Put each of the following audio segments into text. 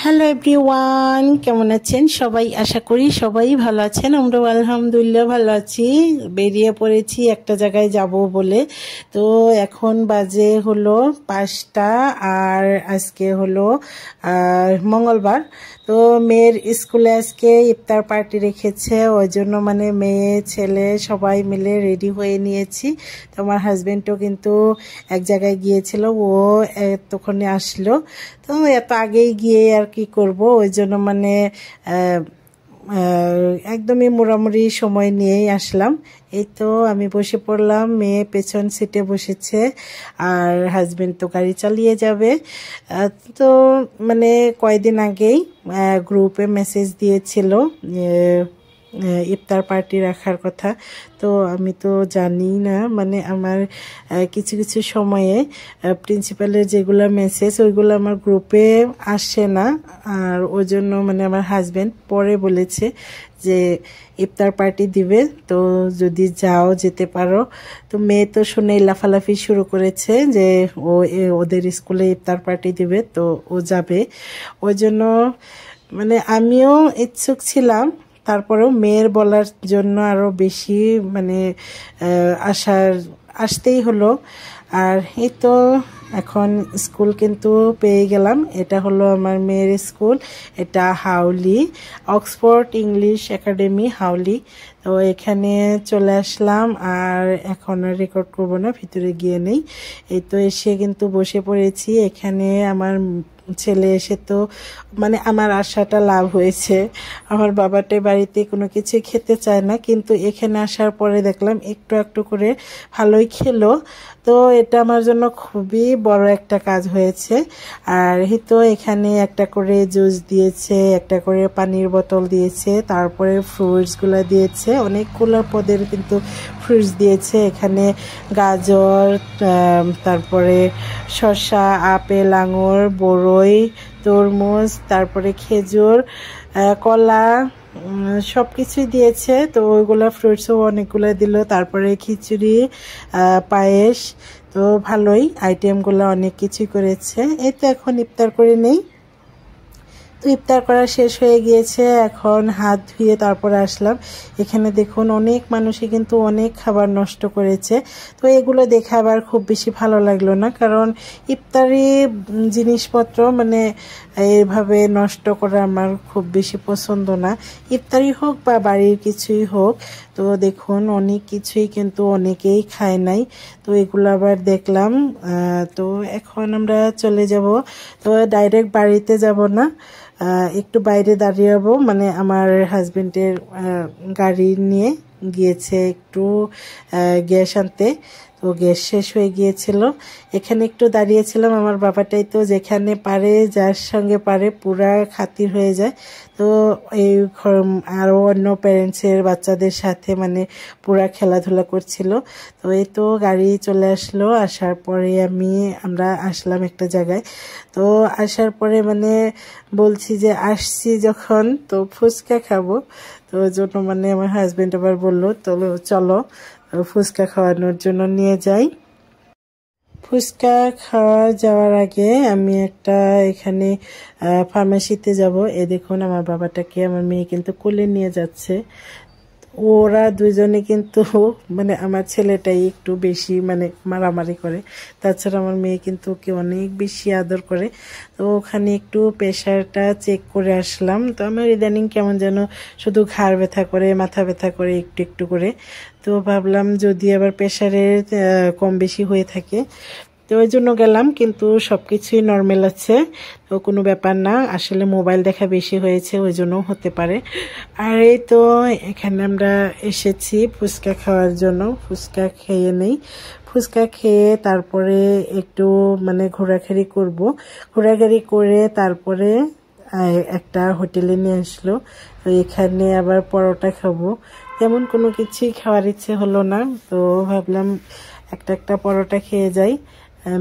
Hello everyone, কেমন আছেন সবাই? আশা করি সবাই ভালো আছেন। আমরা আলহামদুলিল্লাহ ভালো আছি। বেরিয়ে পড়েছি একটা জায়গায় যাব বলে। তো এখন বাজে হলো 5টা, আর আজকে হলো মঙ্গলবার। তো মেয়ের স্কুলে আজকে ইফতার পার্টি রেখেছে, ওই জন্য মানে মেয়ে ছেলে সবাই মিলে রেডি হয়ে নিয়েছি। তো আমার হাজবেন্ডও কিন্তু এক জায়গায় গিয়েছিল, ও এতক্ষণে আসলো। তো এত আগেই গিয়ে আর কি করব, ওই জন্য মানে একদমই মোটামুটি সময় নিয়েই আসলাম। এই তো আমি বসে পড়লাম, মেয়ে পেছন সিটে বসেছে, আর হাজবেন্ড তো গাড়ি চালিয়ে যাবে। তো মানে কয়েকদিন আগেই গ্রুপে মেসেজ দিয়েছিল ইফতার পার্টি রাখার কথা। তো আমি তো জানি না, মানে আমার কিছু কিছু সময়ে প্রিন্সিপালের যেগুলো মেসেজ ওইগুলো আমার গ্রুপে আসে না, আর ওই জন্য মানে আমার হাজব্যান্ড পরে বলেছে যে ইফতার পার্টি দিবে, তো যদি যাও যেতে পারো। তো মেয়ে তো শুনে লাফালাফি শুরু করেছে যে ওদের স্কুলে ইফতার পার্টি দিবে, তো ও যাবে। ওই জন্য মানে আমিও ইচ্ছুক ছিলাম, তারপরেও মেয়ের বলার জন্য আরও বেশি মানে আসতেই হলো। আর এই তো এখন স্কুল কিন্তু পেয়ে গেলাম। এটা হলো আমার মেয়ের স্কুল, এটা হাউলি অক্সফোর্ড ইংলিশ একাডেমি হাউলি। তো এখানে চলে আসলাম, আর এখন আর রেকর্ড করবো না, ভিতরে গিয়ে নেই। এই তো এসে কিন্তু বসে পড়েছি এখানে। আমার ছেলে এসে তো মানে আমার আশাটা লাভ হয়েছে। আমার বাবাটা বাড়িতে কোনো কিছু খেতে চায় না, কিন্তু এখানে আসার পরে দেখলাম একটু একটু করে ভালোই খেলো। তো এটা আমার জন্য খুবই বড় একটা কাজ হয়েছে। আর তো এখানে একটা করে জুস দিয়েছে, একটা করে পানির বোতল দিয়েছে, তারপরে ফ্রুটসগুলো দিয়েছে, অনেকগুলো পদের কিন্তু ফ্রুটস দিয়েছে। এখানে গাজর, তারপরে শসা, আপেল, আঙুর, বরই, তরমুজ, তারপরে খেজুর, কলা, সব কিছুই দিয়েছে। তো ওইগুলো ফ্রুটসও অনেকগুলো দিল, তারপরে খিচুড়ি, পায়েস। তো ভালোই আইটেমগুলো অনেক কিছুই করেছে। এই তো এখন ইফতার করে নেই। তো ইফতার করা শেষ হয়ে গিয়েছে, এখন হাত ধুয়ে তারপরে আসলাম। এখানে দেখুন অনেক মানুষই কিন্তু অনেক খাবার নষ্ট করেছে। তো এগুলো দেখে আবার খুব বেশি ভালো লাগলো না, কারণ ইফতারি জিনিসপত্র মানে এইভাবে নষ্ট করা আমার খুব বেশি পছন্দ না, ইফতারি হোক বা বাড়ির কিছুই হোক। তো দেখুন অনেক কিছুই কিন্তু অনেকেই খায় নাই। তো এগুলো আবার দেখলাম। তো এখন আমরা চলে যাব। তো ডাইরেক্ট বাড়িতে যাব না, একটু বাইরে দাঁড়িয়ে যাবো, মানে আমার হাজবেন্ডের গাড়ি নিয়ে গিয়েছে একটু গ্যাস আনতে। তো গ্যাস শেষ হয়ে গিয়েছিল, এখানে একটু দাঁড়িয়েছিলাম। আমার বাবাটাই তো যেখানে পারে, যার সঙ্গে পারে পুরা খাতির হয়ে যায়। তো এই আরও অন্য প্যারেন্টসের বাচ্চাদের সাথে মানে পুরা খেলাধুলা করছিল। তো এই তো গাড়ি চলে আসলো, আসার পরে আমরা আসলাম একটা জায়গায়। তো আসার পরে মানে বলছি যে আসছি যখন তো ফুচকা খাবো। তো ওই জন্য মানে আমার হাজবেন্ড আবার বললো তো চলো ফুচকা খাওয়ানোর জন্য নিয়ে যাই। ফুচকা খাওয়া যাওয়ার আগে আমি একটা এখানে ফার্মেসিতে যাব। দেখুন আমার বাবাটাকে আমার মেয়ে কিন্তু কোলে নিয়ে যাচ্ছে। ওরা দুজনে কিন্তু মানে আমার ছেলেটাই একটু বেশি মানে মারামারি করে, তাছাড়া আমার মেয়ে কিন্তু ওকে অনেক বেশি আদর করে। তো ওখানে একটু প্রেশারটা চেক করে আসলাম। তো আমার ইদানিং কেমন যেন শুধু ঘাড় ব্যথা করে, মাথা ব্যথা করে একটু একটু করে। তো ভাবলাম যদি আবার প্রেশারের কম বেশি হয়ে থাকে, তো ওই জন্য গেলাম, কিন্তু সব কিছুই নর্মাল আছে। তো কোনো ব্যাপার না, আসলে মোবাইল দেখা বেশি হয়েছে, ওই জন্যও হতে পারে। আর এই তো এখানে আমরা এসেছি ফুচকা খাওয়ার জন্য। ফুচকা খেয়ে নেই, ফুচকা খেয়ে তারপরে একটু মানে ঘোরাঘুরি করব। ঘোরাঘুরি করে তারপরে একটা হোটেলে নিয়ে আসলো। তো এখানে আবার পরোটা খাবো, তেমন কোনো কিছুই খাওয়ার ইচ্ছে হলো না। তো ভাবলাম একটা পরোটা খেয়ে যাই।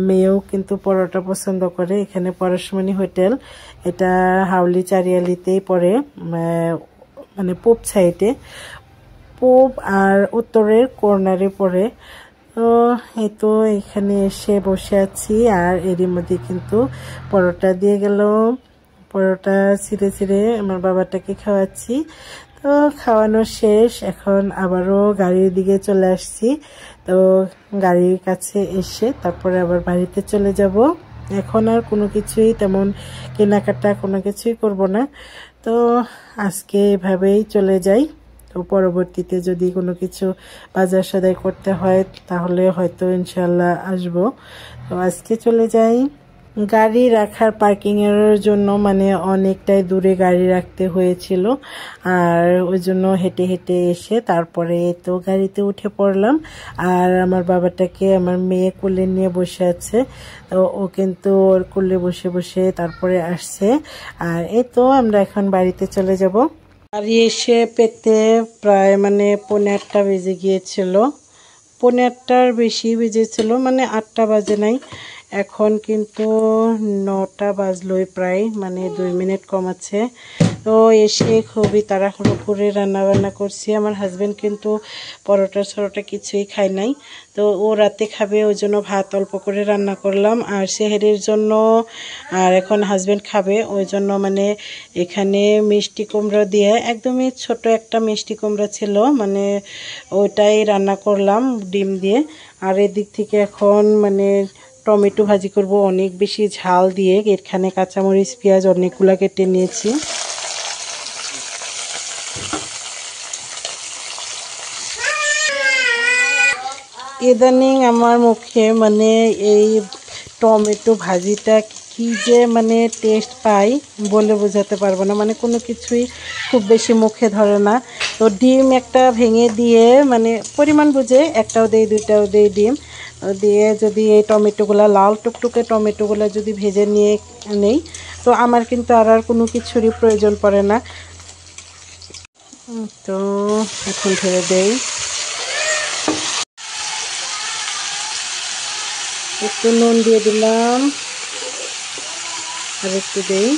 মেয়েও কিন্তু পরোটা পছন্দ করে। এখানে পরশমণি হোটেল, এটা হাউলি চারিয়ালিতেই পড়ে, মানে পূব সাইডে, পূব আর উত্তরের কর্নারে পড়ে। তো এই তো এখানে এসে বসে আছি, আর এরই মধ্যে কিন্তু পরোটা দিয়ে গেল, পরোটা ছিঁড়ে ছিঁড়ে আমার বাবাটাকে খাওয়াচ্ছি। তো খাওয়ানো শেষ, এখন আবারও গাড়ির দিকে চলে আসছি। তো গাড়ির কাছে এসে তারপরে আবার বাড়িতে চলে যাব। এখন আর কোনো কিছুই তেমন কেনাকাটা কোনো কিছুই করব না। তো আজকে এভাবেই চলে যাই। তো পরবর্তীতে যদি কোনো কিছু বাজার সদাই করতে হয় তাহলে হয়তো ইনশাল্লাহ আসবো। তো আজকে চলে যাই। গাড়ি রাখার পার্কিং এর জন্য মানে অনেকটাই দূরে গাড়ি রাখতে হয়েছিল, আর ওই জন্য হেঁটে হেঁটে এসে তারপরে তো গাড়িতে উঠে পড়লাম। আর আমার বাবাটাকে আমার মেয়ে কোলে নিয়ে বসে আছে, তো ও কিন্তু ওর কোলে বসে বসে তারপরে আসছে। আর এই তো আমরা এখন বাড়িতে চলে যাব। বাড়ি এসে পেতে প্রায় মানে 8:30 বেজে গিয়েছিল, 8:30 বেশি বেজেছিল, মানে 8টা বাজে নাই। এখন কিন্তু 9টা বাজলোই প্রায়, মানে 2 মিনিট কম আছে। তো এসে খুবই তাড়াহুড়ো করে রান্নাবান্না করছি। আমার হাজব্যান্ড কিন্তু পরোটা কিছুই খায় নাই, তো ও রাতে খাবে ওই জন্য ভাত অল্প করে রান্না করলাম আর সেহেরির জন্য। আর এখন হাজব্যান্ড খাবে ওই জন্য মানে এখানে মিষ্টি কুমড়া দিয়ে, একদমই ছোট একটা মিষ্টি কুমড়া ছিল, মানে ওইটাই রান্না করলাম ডিম দিয়ে। আর এদিক থেকে এখন মানে টমেটো ভাজি করব অনেক বেশি ঝাল দিয়ে। এখানে কাঁচামরিচ পেঁয়াজ অনেকগুলো কেটে নিয়েছি। ইদানিং আমার মুখে মানে এই টমেটো ভাজিটা কি যে মানে টেস্ট পাই বলে বোঝাতে পারবো না, মানে কোনো কিছুই খুব বেশি মুখে ধরে না। তো ডিম একটা ভেঙে দিয়ে মানে পরিমাণ বুঝে একটাও দেই দুইটাও দেই ডিম দিয়ে, যদি এই টমেটোগুলো লাল টুকটুকে টমেটোগুলো যদি ভেজে নিয়ে নেই তো আমার কিন্তু আর কোনো কিছুরই প্রয়োজন পড়ে না। তো এখন ধরে দেই, একটু নুন দিয়ে দিলাম আর একটু দেই,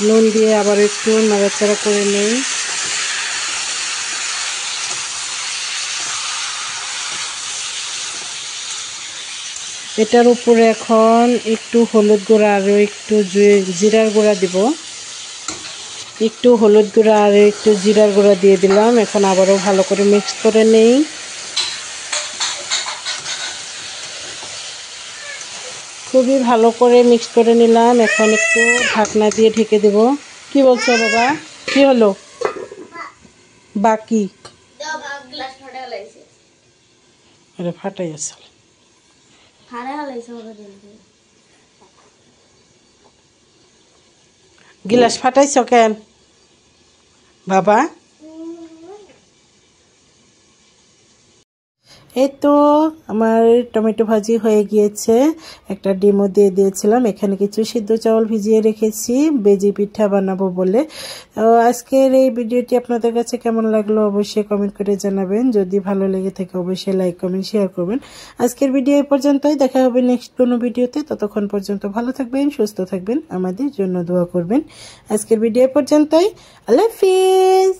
নুন দিয়ে আবার একটু নাড়াচাড়া করে নেই। এটার উপরে এখন একটু হলুদ গুঁড়া আর একটু জিরার গুঁড়া দিব, একটু হলুদ গুঁড়া আর একটু জিরার গুঁড়া দিয়ে দিলাম। এখন আবারও ভালো করে মিক্স করে নেই। খুবই ভালো করে মিক্স করে নিলাম। এখন একটু ঢাকনা দিয়ে ঢেকে দেব। কি বলছো বাবা, কি হলো? বাকি ফাটাই আছে, গিলাস ফাটাইছ কেন বাবা? এই তো আমার টমেটো ভাজি হয়ে গিয়েছে। একটা ডিমও দিয়ে দিয়েছিলাম, এখানে কিছু সিদ্ধ চাউল ভিজিয়ে রেখেছি বেজি পিঠা বানাবো বলে। আজকের এই ভিডিওটি আপনাদের কাছে কেমন লাগলো অবশ্যই কমেন্ট করে জানাবেন। যদি ভালো লেগে থাকে অবশ্যই লাইক কমেন্ট শেয়ার করবেন। আজকের ভিডিও এই পর্যন্তই, দেখা হবে নেক্সট কোনো ভিডিওতে। ততক্ষণ পর্যন্ত ভালো থাকবেন, সুস্থ থাকবেন, আমাদের জন্য দোয়া করবেন। আজকের ভিডিও এই পর্যন্তই, আল্লাহ হাফেজ।